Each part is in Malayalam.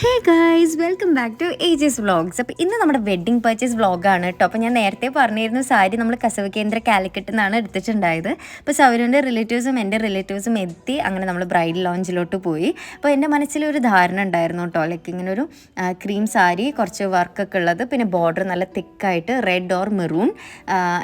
Hey guys, welcome back to ഏജസ് വ്ളോഗ്സ്. അപ്പോൾ ഇന്ന് നമ്മുടെ വെഡ്ഡിങ് പർച്ചേസ് വ്ളോഗാണ് കേട്ടോ. അപ്പോൾ ഞാൻ നേരത്തെ പറഞ്ഞിരുന്നു സാരി നമ്മൾ കസവ് കേന്ദ്ര കാലിക്കറ്റ് നിന്നാണ് എടുത്തിട്ടുണ്ടായത്. അപ്പോൾ സൗരൻ്റെ റിലേറ്റീവ്സും എൻ്റെ റിലേറ്റീവ്സും എത്തി. അങ്ങനെ നമ്മൾ ബ്രൈഡൽ ലോഞ്ചിലോട്ട് പോയി. അപ്പോൾ എൻ്റെ മനസ്സിലൊരു ധാരണ ഉണ്ടായിരുന്നു കേട്ടോ, ലൈക്ക് ഇങ്ങനെ ഒരു ക്രീം സാരി, കുറച്ച് വർക്കൊക്കെ ഉള്ളത്, പിന്നെ ബോർഡർ നല്ല തിക്കായിട്ട് റെഡ് ഓർ മെറൂൺ.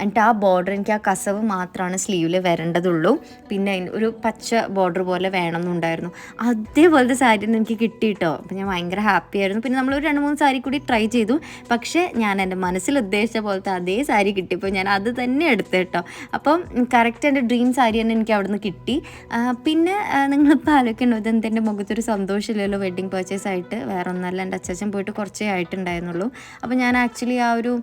എന്നിട്ട് ആ ബോർഡർ എനിക്ക് ആ കസവ് മാത്രമാണ് സ്ലീവിൽ വരേണ്ടതുള്ളൂ. പിന്നെ ഒരു പച്ച ബോർഡർ പോലെ വേണമെന്നുണ്ടായിരുന്നു. അതേപോലത്തെ സാരി എനിക്ക് കിട്ടിയിട്ടോ. അപ്പോൾ ഞാൻ ഭയങ്കര ഹാപ്പി ആയിരുന്നു. പിന്നെ നമ്മളൊരു 2-3 സാരി കൂടി ട്രൈ ചെയ്തു. പക്ഷേ ഞാൻ എൻ്റെ മനസ്സിൽ ഉദ്ദേശിച്ച പോലത്തെ അതേ സാരി കിട്ടിയപ്പോൾ ഞാൻ അത് തന്നെ എടുത്തു കേട്ടോ. അപ്പം കറക്റ്റ് എൻ്റെ ഡ്രീം സാരി തന്നെ എനിക്ക് അവിടെ നിന്ന് കിട്ടി. പിന്നെ നിങ്ങളിപ്പോൾ ആലോചിക്കണോ, ഇതെന്ത് എൻ്റെ മുഖത്തൊരു സന്തോഷമില്ലല്ലോ വെഡ്ഡിങ് പർച്ചേസ് ആയിട്ട്. വേറെ ഒന്നല്ല, എൻ്റെ അച്ചാച്ചൻ പോയിട്ട് കുറച്ചേ ആയിട്ടുണ്ടായിരുന്നുള്ളൂ. അപ്പോൾ ഞാൻ ആക്ച്വലി ആ ഒരു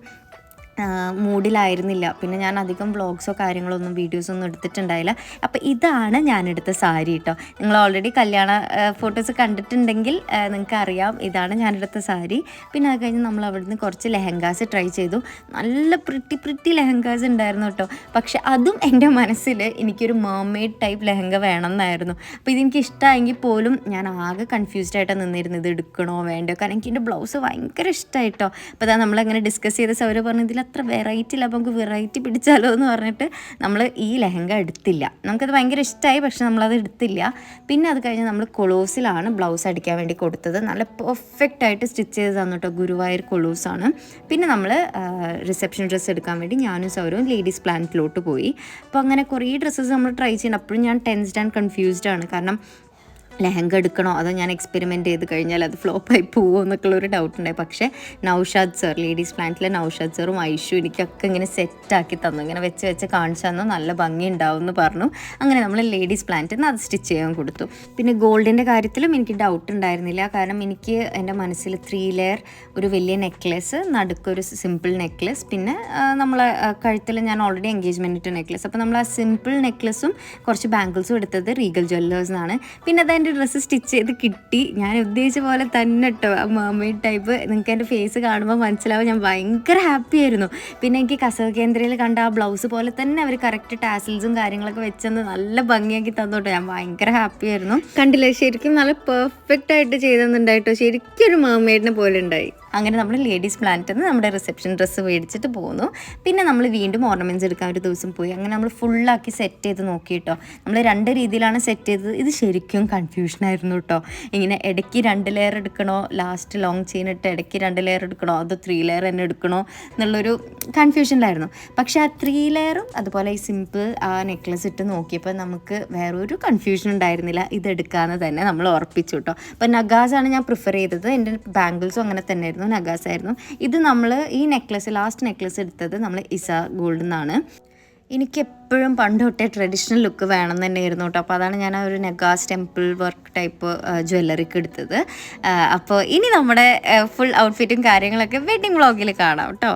മൂഡിലായിരുന്നില്ല. പിന്നെ ഞാൻ അധികം വ്ളോഗ്സോ കാര്യങ്ങളൊന്നും വീഡിയോസൊന്നും എടുത്തിട്ടുണ്ടായില്ല. അപ്പോൾ ഇതാണ് ഞാനെടുത്ത സാരി കേട്ടോ. നിങ്ങൾ ഓൾറെഡി കല്യാണ ഫോട്ടോസ് കണ്ടിട്ടുണ്ടെങ്കിൽ നിങ്ങൾക്ക് അറിയാം, ഇതാണ് ഞാനെടുത്ത സാരി. പിന്നെ അത് കഴിഞ്ഞ് നമ്മൾ അവിടുന്ന് കുറച്ച് ലെഹങ്കാസ് ട്രൈ ചെയ്തു. നല്ല പ്രിട്ടി ലെഹങ്കാസ് ഉണ്ടായിരുന്നു കേട്ടോ. പക്ഷെ അതും എൻ്റെ മനസ്സിൽ എനിക്കൊരു മെർമെയ്ഡ് ടൈപ്പ് ലെഹങ്ക വേണമെന്നായിരുന്നു. അപ്പോൾ ഇതെനിക്ക് ഇഷ്ടമായെങ്കിൽ പോലും ഞാൻ ആകെ കൺഫ്യൂസ്ഡ് ആയിട്ടാണ് നിന്നിരുന്നത്, ഇത് എടുക്കണോ വേണ്ടോ. കാരണം എനിക്ക് എൻ്റെ ബ്ലൗസ് ഭയങ്കര ഇഷ്ടമായിട്ടോ. അപ്പോൾ അതാ നമ്മളങ്ങനെ ഡിസ്കസ് ചെയ്ത സൗര പറഞ്ഞു, ഇതിൽ അത്ര വെറൈറ്റി ഇല്ല, അപ്പോൾ നമുക്ക് വെറൈറ്റി പിടിച്ചാലോ എന്ന് പറഞ്ഞിട്ട് നമ്മൾ ഈ ലെഹങ്ക എടുത്തില്ല. നമുക്കത് ഭയങ്കര ഇഷ്ടമായി, പക്ഷെ നമ്മളത് എടുത്തില്ല. പിന്നെ അത് കഴിഞ്ഞ് നമ്മൾ കൊളൂസിലാണ് ബ്ലൗസ് അടിക്കാൻ വേണ്ടി കൊടുത്തത്. നല്ല പെർഫെക്റ്റ് ആയിട്ട് സ്റ്റിച്ച് ചെയ്ത് തന്നു കേട്ടോ. ഗുരുവായൂർ കൊളൂസാണ്. പിന്നെ നമ്മൾ റിസപ്ഷൻ ഡ്രസ്സ് എടുക്കാൻ വേണ്ടി ഞാനും സൗരവും ലേഡീസ് പ്ലാന്റിലോട്ട് പോയി. അപ്പോൾ അങ്ങനെ കുറേ ഡ്രസ്സസ് നമ്മൾ ട്രൈ ചെയ്യണം. അപ്പോഴും ഞാൻ ടെൻസ്ഡ് ആൻഡ് കൺഫ്യൂസ്ഡ് ആണ്. കാരണം ലെഹങ്ക എടുക്കണോ അതോ ഞാൻ എക്സ്പെരിമെൻറ്റ് ചെയ്ത് കഴിഞ്ഞാൽ അത് ഫ്ലോപ്പായി പോകുമോ എന്നൊക്കെയുള്ളൊരു ഡൗട്ട് ഉണ്ടായി. പക്ഷേ നൗഷാദ് സർ, ലേഡീസ് പ്ലാന്റിലെ നൗഷാദ് സറും ഐഷു എനിക്കൊക്കെ ഇങ്ങനെ സെറ്റാക്കി തന്നു. ഇങ്ങനെ വെച്ച് കാണിച്ചു തന്നു, നല്ല ഭംഗി ഉണ്ടാവും എന്ന് പറഞ്ഞു. അങ്ങനെ നമ്മൾ ലേഡീസ് പ്ലാന്റിൽ നിന്ന് അത് സ്റ്റിച്ച് ചെയ്യാൻ കൊടുത്തു. പിന്നെ ഗോൾഡിൻ്റെ കാര്യത്തിലും എനിക്ക് ഡൗട്ട് ഉണ്ടായിരുന്നില്ല. കാരണം എനിക്ക് എൻ്റെ മനസ്സിൽ 3 ലെയർ ഒരു വലിയ നെക്ലെസ്, നടുക്കൊരു സിമ്പിൾ നെക്ലെസ്, പിന്നെ നമ്മളെ കഴുത്തിൽ ഞാൻ ഓൾറെഡി എൻഗേജ്മെൻറ്റ് ഇട്ട നെക്ലെസ്. അപ്പോൾ നമ്മൾ ആ സിമ്പിൾ നെക്ലെസും കുറച്ച് ബാംഗിൾസും എടുത്തത് റീഗൽ ജ്വല്ലേഴ്സിനാണ്. പിന്നെ അതെൻ്റെ ഡ്രസ്സ് സ്റ്റിച്ച് ചെയ്ത് കിട്ടി. ഞാൻ ഉദ്ദേശിച്ച പോലെ തന്നെ കേട്ടോ, ആ മെർമെയ്ഡ് ടൈപ്പ്. നിങ്ങൾക്ക് എൻ്റെ ഫേസ് കാണുമ്പോൾ മനസ്സിലാവും, ഞാൻ ഭയങ്കര ഹാപ്പി ആയിരുന്നു. പിന്നെ എനിക്ക് കസവ് കേന്ദ്രയിൽ കണ്ട ആ ബ്ലൗസ് പോലെ തന്നെ അവർ കറക്റ്റ് ടാസിൽസും കാര്യങ്ങളൊക്കെ വെച്ചെന്ന് നല്ല ഭംഗിയാക്കി തന്നോട്ടോ. ഞാൻ ഭയങ്കര ഹാപ്പി ആയിരുന്നു. കണ്ടില്ലേ, ശരിക്കും നല്ല പെർഫെക്റ്റ് ആയിട്ട് ചെയ്തെന്നുണ്ടായിട്ടോ. ശരിക്കും ഒരു മെർമെയ്ഡിനെ പോലെ ഉണ്ടായി. അങ്ങനെ നമ്മൾ ലേഡീസ് പ്ലാന്റിൽ നിന്ന് നമ്മുടെ റിസപ്ഷൻ ഡ്രസ്സ് മേടിച്ചിട്ട് പോന്നു. പിന്നെ നമ്മൾ വീണ്ടും ഓർണമെൻറ്റ്സ് എടുക്കാൻ ഒരു ദിവസം പോയി. അങ്ങനെ നമ്മൾ ഫുള്ളാക്കി സെറ്റ് ചെയ്ത് നോക്കി കേട്ടോ. നമ്മൾ 2 രീതിയിലാണ് സെറ്റ് ചെയ്തത്. ഇത് ശരിക്കും കൺഫ്യൂഷനായിരുന്നു കേട്ടോ. ഇങ്ങനെ ഇടയ്ക്ക് 2 ലെയർ എടുക്കണോ, ലാസ്റ്റ് ലോങ് ചെയിൻ ഇട്ട് ഇടയ്ക്ക് 2 ലെയർ എടുക്കണോ, അതോ 3 ലെയർ തന്നെ എടുക്കണോ എന്നുള്ളൊരു കൺഫ്യൂഷനിലായിരുന്നു. പക്ഷേ ആ 3 ലെയറും അതുപോലെ ഈ സിമ്പിൾ ആ നെക്ലസ് ഇട്ട് നോക്കിയപ്പോൾ നമുക്ക് വേറൊരു കൺഫ്യൂഷൻ ഉണ്ടായിരുന്നില്ല. ഇതെടുക്കാമെന്ന് തന്നെ നമ്മൾ ഉറപ്പിച്ചു കേട്ടോ. അപ്പോൾ നഗാസാണ് ഞാൻ പ്രിഫർ ചെയ്തത്. എൻ്റെ ബാംഗിൾസും അങ്ങനെ തന്നെ ആയിരുന്നു, നഗാസ് ആയിരുന്നു. ഇത് നമ്മൾ ഈ നെക്ലസ്, ലാസ്റ്റ് നെക്ലസ് എടുത്തത് നമ്മൾ ഇസ ഗോൾഡിൽ നിന്നാണ്. എനിക്കെപ്പോഴും പണ്ട് തൊട്ടേ ട്രഡീഷണൽ ലുക്ക് വേണം തന്നെയായിരുന്നു കേട്ടോ. അപ്പോൾ അതാണ് ഞാൻ ആ ഒരു നഗാസ് ടെമ്പിൾ വർക്ക് ടൈപ്പ് ജ്വല്ലറിക്ക് എടുത്തത്. അപ്പോൾ ഇനി നമ്മുടെ ഫുൾ ഔട്ട്ഫിറ്റും കാര്യങ്ങളൊക്കെ വെഡ്ഡിങ് വ്ളോഗിൽ കാണാം കേട്ടോ.